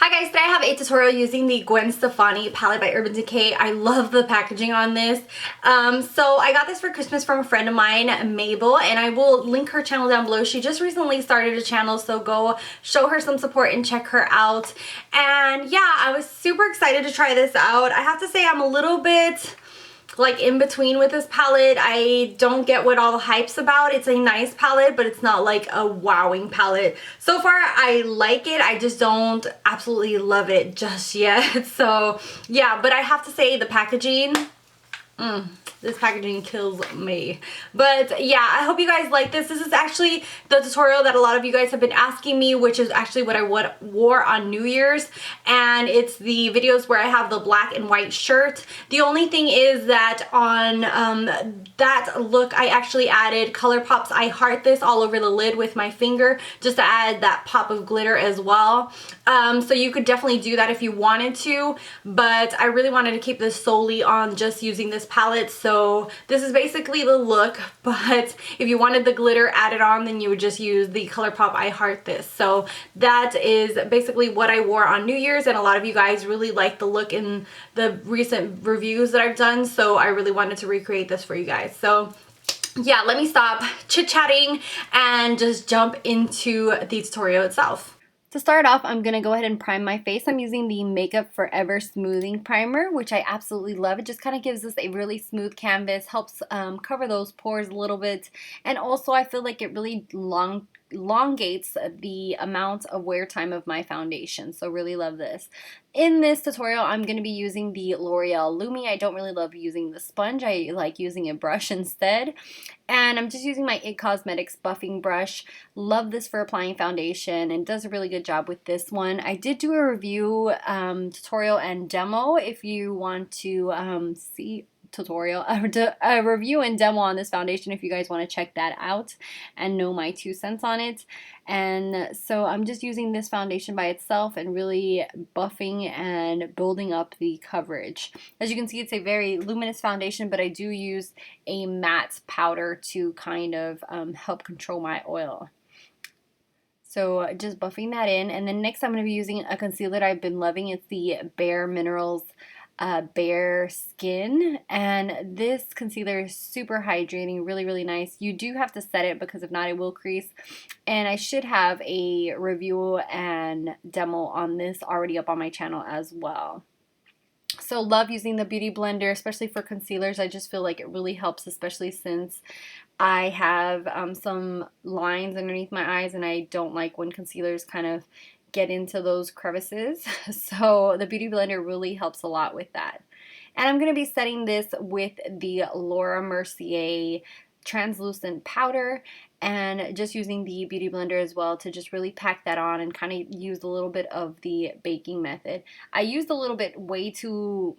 Hi guys, today I have a tutorial using the Gwen Stefani palette by Urban Decay. I love the packaging on this. So I got this for Christmas from a friend of mine, Mabel, and I will link her channel down below. She just recently started a channel, so go show her some support and check her out. And yeah, I was super excited to try this out. I have to say I'm a little bit like in between with this palette. I don't get what all the hype's about. It's a nice palette, but it's not like a wowing palette. So far I like it, I just don't absolutely love it just yet. So yeah, but I have to say the packaging, this packaging kills me. But yeah, I hope you guys like this. This is actually the tutorial that a lot of you guys have been asking me, which is actually what I wore on New Year's. And it's the videos where I have the black and white shirt. The only thing is that on that look, I actually added Colourpop's I Heart This all over the lid with my finger, just to add that pop of glitter as well. So you could definitely do that if you wanted to, but I really wanted to keep this solely on just using this palette. So this is basically the look, but if you wanted the glitter added on, then you would just use the Colourpop I Heart This. So that is basically what I wore on New Year's, and a lot of you guys really like the look in the recent reviews that I've done, so I really wanted to recreate this for you guys. So yeah, let me stop chit-chatting and just jump into the tutorial itself. To start off, I'm going to go ahead and prime my face. I'm using the Makeup Forever Smoothing Primer, which I absolutely love. It just kind of gives us a really smooth canvas, helps cover those pores a little bit, and also I feel like it really elongates the amount of wear time of my foundation, so really love this. In this tutorial, I'm going to be using the L'Oreal Lumi. I don't really love using the sponge. I like using a brush instead. And I'm just using my It Cosmetics buffing brush. Love this for applying foundation and does a really good job with this one. I did do a review tutorial and demo if you want to see a review and demo on this foundation if you guys want to check that out and know my 2 cents on it. And so I'm just using this foundation by itself and really buffing and building up the coverage. As you can see, it's a very luminous foundation, but I do use a matte powder to kind of help control my oil. So just buffing that in, and then next I'm going to be using a concealer I've been loving. It's the Bare Minerals Bare Skin, and this concealer is super hydrating, really nice. You do have to set it because if not it will crease, and I should have a review and demo on this already up on my channel as well. So love using the beauty blender, especially for concealers. I just feel like it really helps, especially since I have some lines underneath my eyes and I don't like when concealers kind of get into those crevices. So the beauty blender really helps a lot with that. And I'm going to be setting this with the Laura Mercier translucent powder and just using the beauty blender as well to just really pack that on and kind of use a little bit of the baking method. I used a little bit little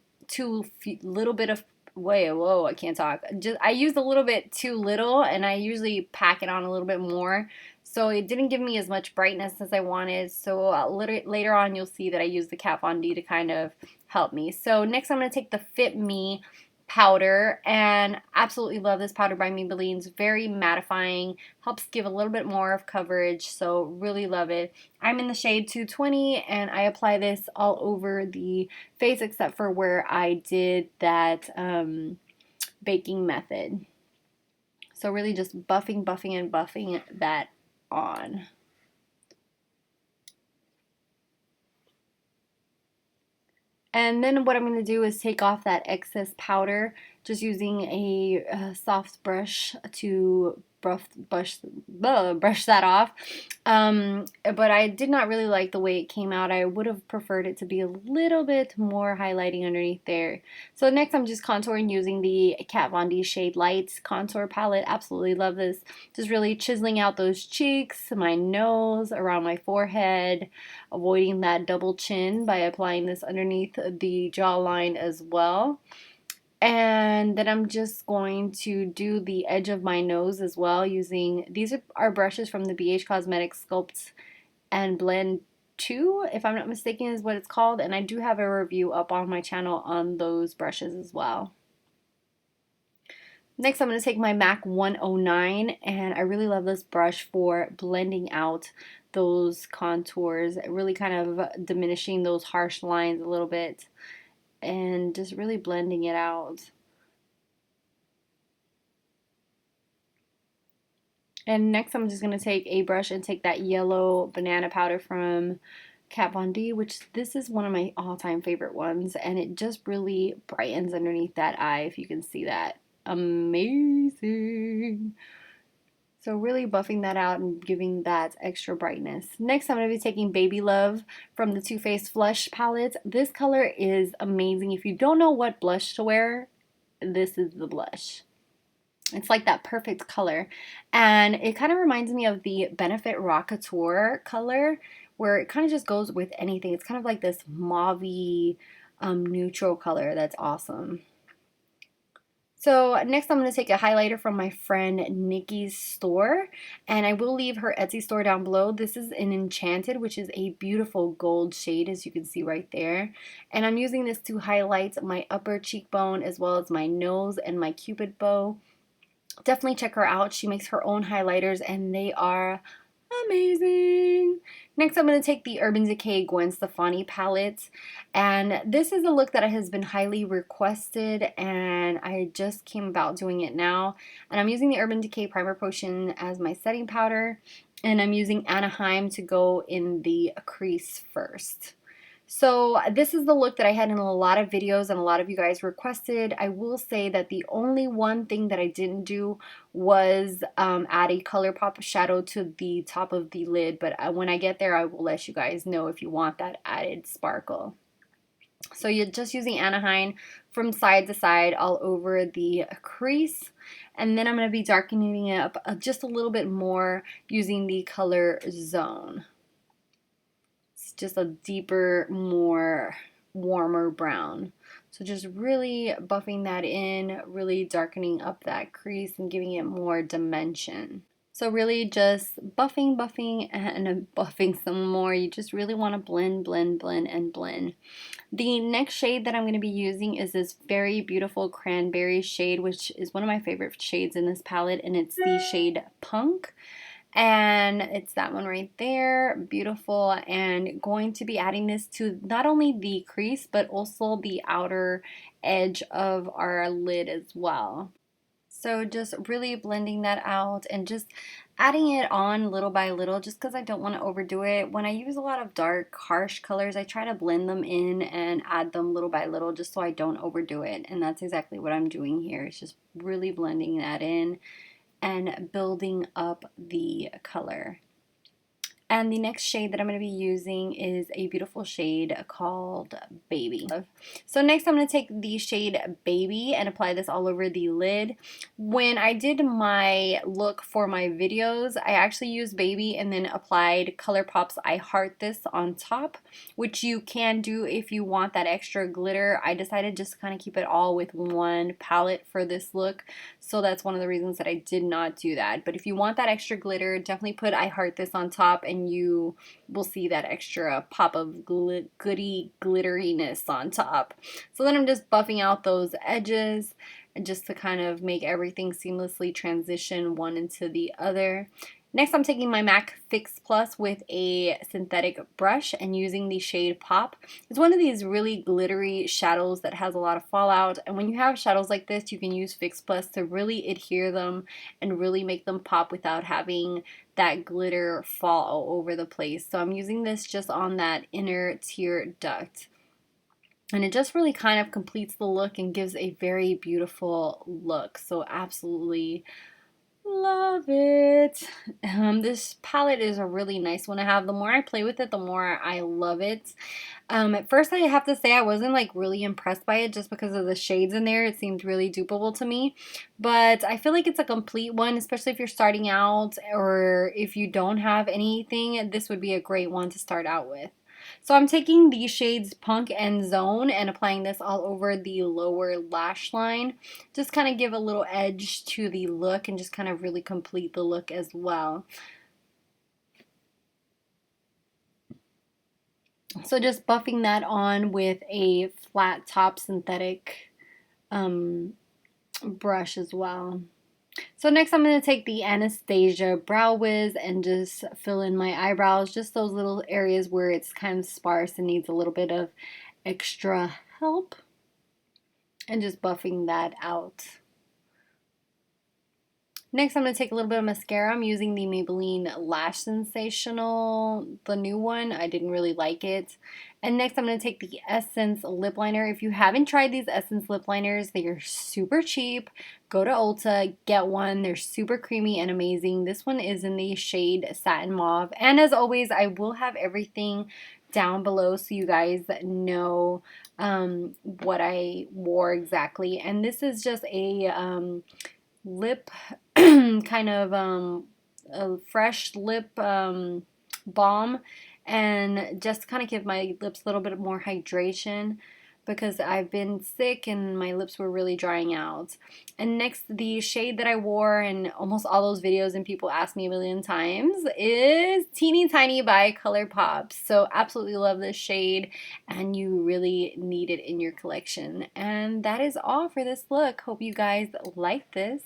bit of whoa, I can't talk. I used a little bit too little, and I usually pack it on a little bit more. So it didn't give me as much brightness as I wanted. So later on you'll see that I used the Kat Von D to kind of help me. So next I'm going to take the Fit Me powder, and absolutely love this powder by Maybelline. It's very mattifying, helps give a little bit more of coverage, so really love it. I'm in the shade 220 and I apply this all over the face except for where I did that baking method. So really just buffing and buffing that on. And then what I'm going to do is take off that excess powder, just using a soft brush to brush that off. But I did not really like the way it came out. I would have preferred it to be a little bit more highlighting underneath there. So next I'm just contouring using the Kat Von D Shade Lights contour palette. Absolutely love this. Just really chiseling out those cheeks, my nose, around my forehead, avoiding that double chin by applying this underneath the jawline as well. And then I'm just going to do the edge of my nose as well using, these are brushes from the BH Cosmetics Sculpt and Blend 2, if I'm not mistaken is what it's called. And I do have a review up on my channel on those brushes as well. Next, I'm going to take my MAC 109, and I really love this brush for blending out those contours, really kind of diminishing those harsh lines a little bit, and just really blending it out. And next, I'm just going to take a brush and take that yellow banana powder from Kat Von D, which this is one of my all-time favorite ones, and it just really brightens underneath that eye, if you can see that. Amazing. So really buffing that out and giving that extra brightness. Next, I'm going to be taking Baby Love from the Too Faced Flush palette. This color is amazing. If you don't know what blush to wear, this is the blush. It's like that perfect color. And it kind of reminds me of the Benefit Rockateur color, where it kind of just goes with anything. It's kind of like this mauve-y neutral color that's awesome. So next I'm going to take a highlighter from my friend Nikki's store, and I will leave her Etsy store down below. This is an Enchanted, which is a beautiful gold shade, as you can see right there. And I'm using this to highlight my upper cheekbone as well as my nose and my cupid bow. Definitely check her out. She makes her own highlighters and they are amazing. Next, I'm going to take the Urban Decay Gwen Stefani palette, and this is a look that has been highly requested, and I just came about doing it now. And I'm using the Urban Decay Primer Potion as my setting powder, and I'm using Anaheim to go in the crease first. So this is the look that I had in a lot of videos and a lot of you guys requested. I will say that the only one thing that I didn't do was add a Colourpop shadow to the top of the lid, but when I get there I will let you guys know if you want that added sparkle. So you're just using Anaheim from side to side all over the crease, and then I'm going to be darkening it up just a little bit more using the color Zone. Just a deeper, more warmer brown. So just really buffing that in, really darkening up that crease and giving it more dimension. So really just buffing, and buffing some more. You just really want to blend, and blend. The next shade that I'm going to be using is this very beautiful cranberry shade, which is one of my favorite shades in this palette, and it's the shade Punk. And it's that one right there, beautiful, and going to be adding this to not only the crease but also the outer edge of our lid as well. So just really blending that out and just adding it on little by little, just because I don't want to overdo it. When I use a lot of dark, harsh colors, I try to blend them in and add them little by little just so I don't overdo it, and that's exactly what I'm doing here. It's just really blending that in and building up the color. And the next shade that I'm going to be using is a beautiful shade called Baby. So next I'm going to take the shade Baby and apply this all over the lid. When I did my look for my videos, I actually used Baby and then applied Colourpop's I Heart This on top, which you can do if you want that extra glitter. I decided just to kind of keep it all with one palette for this look, so that's one of the reasons that I did not do that. But if you want that extra glitter, definitely put I Heart This on top and you will see that extra pop of goody glitteriness on top. So then I'm just buffing out those edges and just to kind of make everything seamlessly transition one into the other. Next, I'm taking my MAC Fix Plus with a synthetic brush and using the shade Pop. It's one of these really glittery shadows that has a lot of fallout, and when you have shadows like this, you can use Fix Plus to really adhere them and really make them pop without having that glitter fall all over the place. So I'm using this just on that inner tear duct. And it just really kind of completes the look and gives a very beautiful look. So absolutely love it. This palette is a really nice one to have. The more I play with it, the more I love it. At first I have to say I wasn't like really impressed by it just because of the shades in there. It seemed really dupeable to me. But I feel like it's a complete one, especially if you're starting out or if you don't have anything. This would be a great one to start out with. So I'm taking these shades Punk and Zone and applying this all over the lower lash line. Just kind of give a little edge to the look and just kind of really complete the look as well. So just buffing that on with a flat top synthetic brush as well. So next I'm going to take the ABH Brow Wiz and just fill in my eyebrows, just those little areas where it's kind of sparse and needs a little bit of extra help, and just buffing that out. Next, I'm going to take a little bit of mascara. I'm using the Maybelline Lash Sensational, the new one. I didn't really like it. And next, I'm going to take the Essence lip liner. If you haven't tried these Essence lip liners, they are super cheap. Go to Ulta, get one. They're super creamy and amazing. This one is in the shade Satin Mauve. And as always, I will have everything down below so you guys know what I wore exactly. And this is just a lip kind of a fresh lip balm, and just kind of give my lips a little bit more hydration because I've been sick and my lips were really drying out. And next, the shade that I wore in almost all those videos and people ask me a million times is Teeny Tiny by Colourpop. So absolutely love this shade, and you really need it in your collection. And that is all for this look. Hope you guys like this.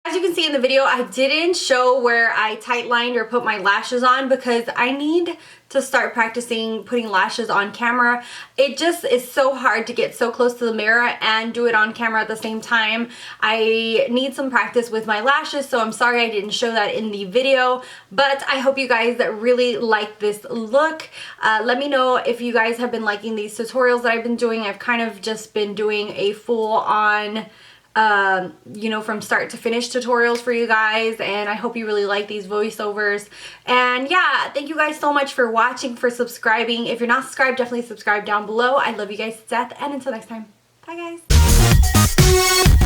As you can see in the video, I didn't show where I tight lined or put my lashes on because I need to start practicing putting lashes on camera. It just is so hard to get so close to the mirror and do it on camera at the same time. I need some practice with my lashes, so I'm sorry I didn't show that in the video, but I hope you guys really like this look. Let me know if you guys have been liking these tutorials that I've been doing. I've kind of just been doing a full on you know, from start to finish tutorials for you guys, and I hope you really like these voiceovers. And yeah, thank you guys so much for watching, for subscribing. If you're not subscribed, definitely subscribe down below. I love you guys to death, and until next time, bye guys.